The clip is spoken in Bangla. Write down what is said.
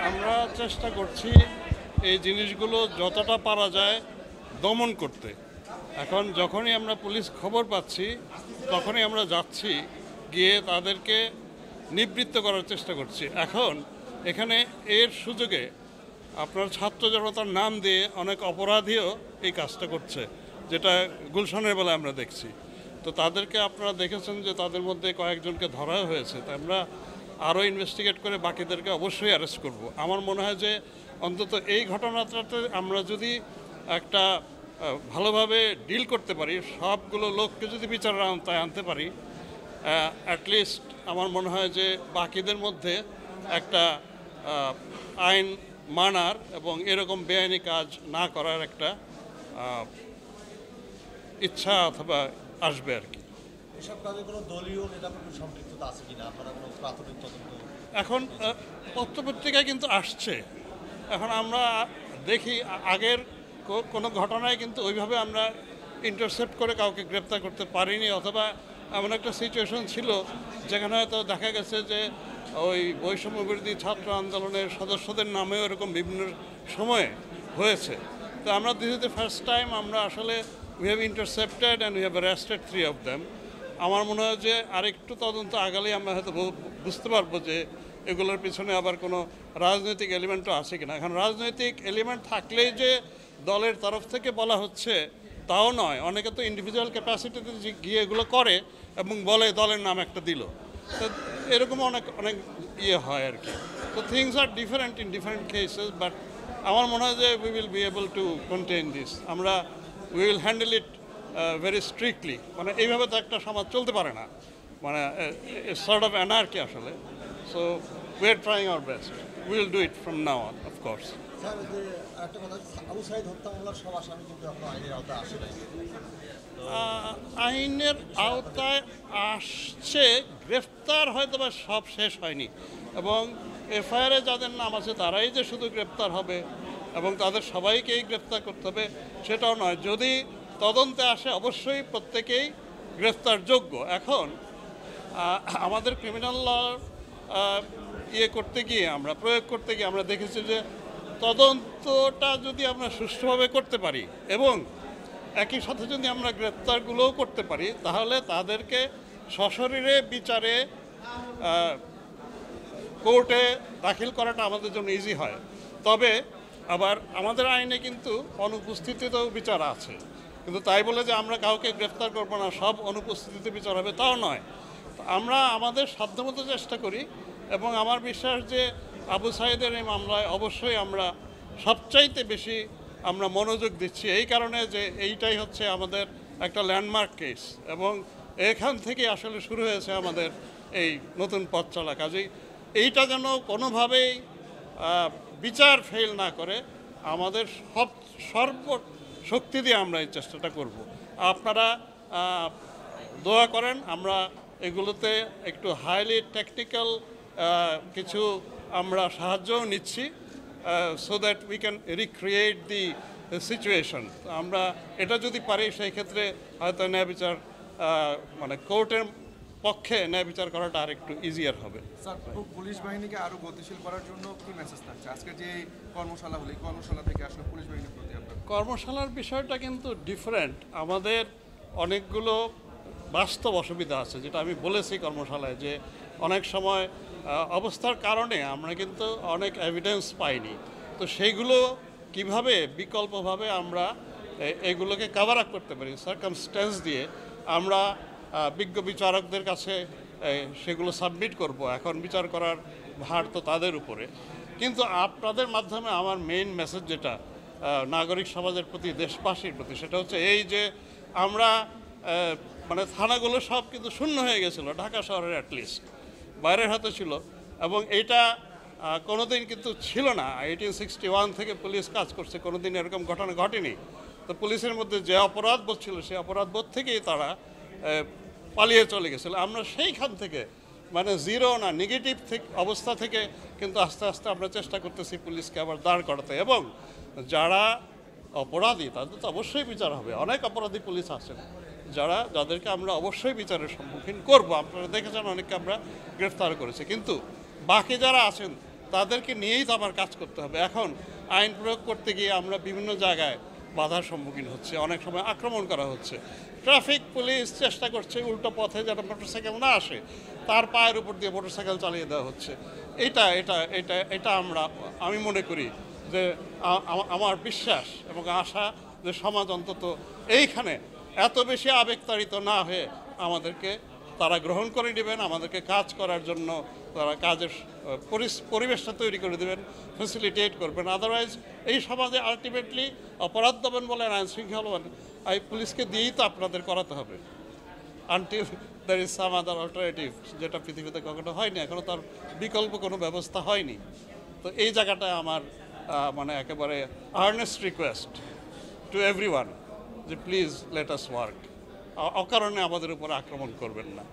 আমরা চেষ্টা করছি এই জিনিসগুলো যতটা পারা যায় দমন করতে। এখন যখনই আমরা পুলিশ খবর পাচ্ছি তখনই আমরা যাচ্ছি, গিয়ে তাদেরকে নিবৃত্ত করার চেষ্টা করছি। এখন এখানে এর সুযোগে আপনার ছাত্র জনতার নাম দিয়ে অনেক অপরাধীও এই কাজটা করছে, যেটা গুলশানের বেলায় আমরা দেখছি। তো তাদেরকে আপনারা দেখেছেন যে তাদের মধ্যে কয়েকজনকে ধরা হয়েছে। তো আমরা আরও ইনভেস্টিগেট করে বাকিদেরকে অবশ্যই অ্যারেস্ট করব। আমার মনে হয় যে অন্তত এই ঘটনাটাতে আমরা যদি একটা ভালোভাবে ডিল করতে পারি, সবগুলো লোককে যদি বিচারের আওতায় আনতে পারি, অ্যাটলিস্ট আমার মনে হয় যে বাকিদের মধ্যে একটা আইন মানার এবং এরকম বেআইনি কাজ না করার একটা ইচ্ছা অথবা আসবে আর কি। এসব কাজে কোনো দলীয় নেতাকর্মী সম্পৃক্ততা আছে কিনা, আপনারা কোনো প্রাথমিক তদন্ত? এখন পত্রপত্রিকায় কিন্তু আসছে। এখন আমরা দেখি আগের কোনো ঘটনায় কিন্তু ওইভাবে আমরা ইন্টারসেপ্ট করে কাউকে গ্রেপ্তার করতে পারিনি, অথবা এমন একটা সিচুয়েশন ছিল যেখানে হয়তো দেখা গেছে যে ওই বৈষম্য বিরোধী ছাত্র আন্দোলনের সদস্যদের নামেও এরকম বিভিন্ন সময়ে হয়েছে। তো আমরা this is the first time আমরা আসলে we have intercepted and we have arrested 3 of them। আমার মনে হয় যে আরেকটু তদন্ত আগালেই আমরা হয়তো বুঝতে পারবো যে এগুলোর পিছনে আবার কোনো রাজনৈতিক এলিমেন্টও আছে কিনা। এখন রাজনৈতিক এলিমেন্ট থাকলেই যে দলের তরফ থেকে বলা হচ্ছে তাও নয়, অনেকে তো ইন্ডিভিজুয়াল ক্যাপাসিটিতে গিয়ে এগুলো করে এবং বলে দলের নাম একটা দিল। তো এরকম অনেক অনেক হয় আর কি। তো things are different in different cases, but আমার মনে হয় যে we will be able to contain this. আমরা we will handle it very strictly. মানে এইভাবে তো একটা সমাজ চলতে পারে না, মানে সর্ট অফ অ্যানার্কি আসলে। So we are trying our best, we will do it from now on, of course. Sir, যে একটা কথা, আবু সাইদ হত্যা মামলার সব আসামি কিন্তু এখনো আইনের আওতায় আসে নাই। আইনের আওতায় আসছে, গ্রেফতার হয়তো বা সব শেষ হয়নি, এবং এফআইআরে যাদের নাম আছে তারাই যে শুধু গ্রেপ্তার হবে এবং তাদের সবাইকেই গ্রেপ্তার করতে হবে সেটাও নয়। যদি তদন্তে আসে অবশ্যই প্রত্যেকেই গ্রেফতার যোগ্য। এখন আমাদের ক্রিমিনাল ল করতে গিয়ে আমরা প্রয়োগ করতে গিয়ে আমরা দেখেছি যে তদন্তটা যদি আমরা সুষ্ঠুভাবে করতে পারি এবং একই সাথে যদি আমরা গ্রেপ্তারগুলোও করতে পারি, তাহলে তাদেরকে সশরীরে বিচারে কোর্টে দাখিল করাটা আমাদের জন্য ইজি হয়। তবে আবার আমাদের আইনে কিন্তু অনুপস্থিতিতেও বিচার আছে, কিন্তু তাই বলে যে আমরা কাউকে গ্রেফতার করবো না, সব অনুপস্থিতিতে বিচার হবে তাও নয়। আমরা আমাদের সাধ্যমতো চেষ্টা করি, এবং আমার বিশ্বাস যে আবু সাইদের এই মামলায় অবশ্যই আমরা সবচাইতে বেশি আমরা মনোযোগ দিচ্ছি, এই কারণে যে এইটাই হচ্ছে আমাদের একটা ল্যান্ডমার্ক কেস, এবং এখান থেকে আসলে শুরু হয়েছে আমাদের এই নতুন পথ চলা। কাজেই এইটা যেন কোনোভাবেই বিচার ফেল না করে, আমাদের সর্বশক্তি দিয়ে আমরা এই চেষ্টাটা করব। আপনারা দোয়া করেন, আমরা এগুলোতে একটু হাইলি টেকনিক্যাল কিছু আমরা সাহায্যও নিচ্ছি, so that we can recreate the situation. আমরা এটা যদি পারি সেই ক্ষেত্রে হয়তো ন্যায় বিচার মানে কোর্টের পক্ষে ন্যায় বিচার করাটা আর একটু ইজিয়ার হবে। স্যার, পুলিশ বাহিনীকে আরো গতিশীল করার জন্য কি মেসেজ থাকছে আজকে যে কর্মশালা হলো, এই কর্মশালা থেকে আসলে পুলিশ বাহিনীর প্রতি আপনার? কর্মশালার বিষয়টা কিন্তু ডিফারেন্ট। আমাদের অনেকগুলো বাস্তব অসুবিধা আছে, যেটা আমি বলেছি কর্মশালায়, যে অনেক সময় অবস্থার কারণে আমরা কিন্তু অনেক এভিডেন্স পাইনি। তো সেইগুলো কিভাবে বিকল্পভাবে আমরা এগুলোকে কাভার আপ করতে পারি সার্কামস্ট্যান্স দিয়ে, আমরা বিজ্ঞ বিচারকদের কাছে সেগুলো সাবমিট করব। এখন বিচার করার ভার তো তাদের উপরে, কিন্তু আপনাদের মাধ্যমে আমার মেইন মেসেজ যেটা নাগরিক সমাজের প্রতি, দেশবাসীর প্রতি, সেটা হচ্ছে এই যে আমরা মানে থানাগুলো সব কিন্তু শূন্য হয়ে গেছিলো, ঢাকা শহরের অ্যাটলিস্ট, বাইরের হাতে ছিল, এবং এইটা কোনোদিন কিন্তু ছিল না। 1861 থেকে পুলিশ কাজ করছে, কোনোদিন এরকম ঘটনা ঘটেনি। তো পুলিশের মধ্যে যে অপরাধবোধ ছিল, সেই অপরাধবোধ থেকেই তারা পালিয়ে চলে গেছিলো। আমরা সেইখান থেকে মানে জিরো না, নেগেটিভ অবস্থা থেকে কিন্তু আস্তে আস্তে আমরা চেষ্টা করতেছি পুলিশকে আবার দাঁড় করাতে, এবং যারা অপরাধী তাদের তো অবশ্যই বিচার হবে। অনেক অপরাধী পুলিশ আছেন যাদেরকে আমরা অবশ্যই বিচারের সম্মুখীন করব। আপনারা দেখেছেন অনেককে আমরা গ্রেফতার করেছি, কিন্তু বাকি যারা আছেন তাদেরকে নিয়েই তো আমার কাজ করতে হবে। এখন আইন প্রয়োগ করতে গিয়ে আমরা বিভিন্ন জায়গায় বাধার সম্মুখীন হচ্ছে, অনেক সময় আক্রমণ করা হচ্ছে। ট্রাফিক পুলিশ চেষ্টা করছে উল্টো পথে যেন মোটরসাইকেল না আসে, তার পায়ের উপর দিয়ে মোটরসাইকেল চালিয়ে দেওয়া হচ্ছে। এটা এটা এটা এটা আমি মনে করি যে আমার বিশ্বাস এবং আশা যে সমাজ অন্তত এইখানে এত বেশি আবেগতাড়িত না হয়ে আমাদেরকে তারা গ্রহণ করে নেবেন, আমাদেরকে কাজ করার জন্য তারা কাজের পরিবেশটা তৈরি করে দেবেন, ফ্যাসিলিটেট করবেন। আদারওয়াইজ এই সমাজে আলটিমেটলি অপরাধ দমন বলেন, আইন শৃঙ্খলা বলেন, এই পুলিশকে দিয়েই তো আপনাদের করাতে হবে। Until there is some other alternative, যেটা পৃথিবীতে কখনো হয়নি, এখনও তার বিকল্প কোনো ব্যবস্থা হয়নি। তো এই জায়গাটায় আমার মানে একেবারে আর্নেস্ট রিকোয়েস্ট টু এভরিওয়ান যে প্লিজ লেট আস ওয়ার্ক, অকারণে আমাদের উপর আক্রমণ করবেন না।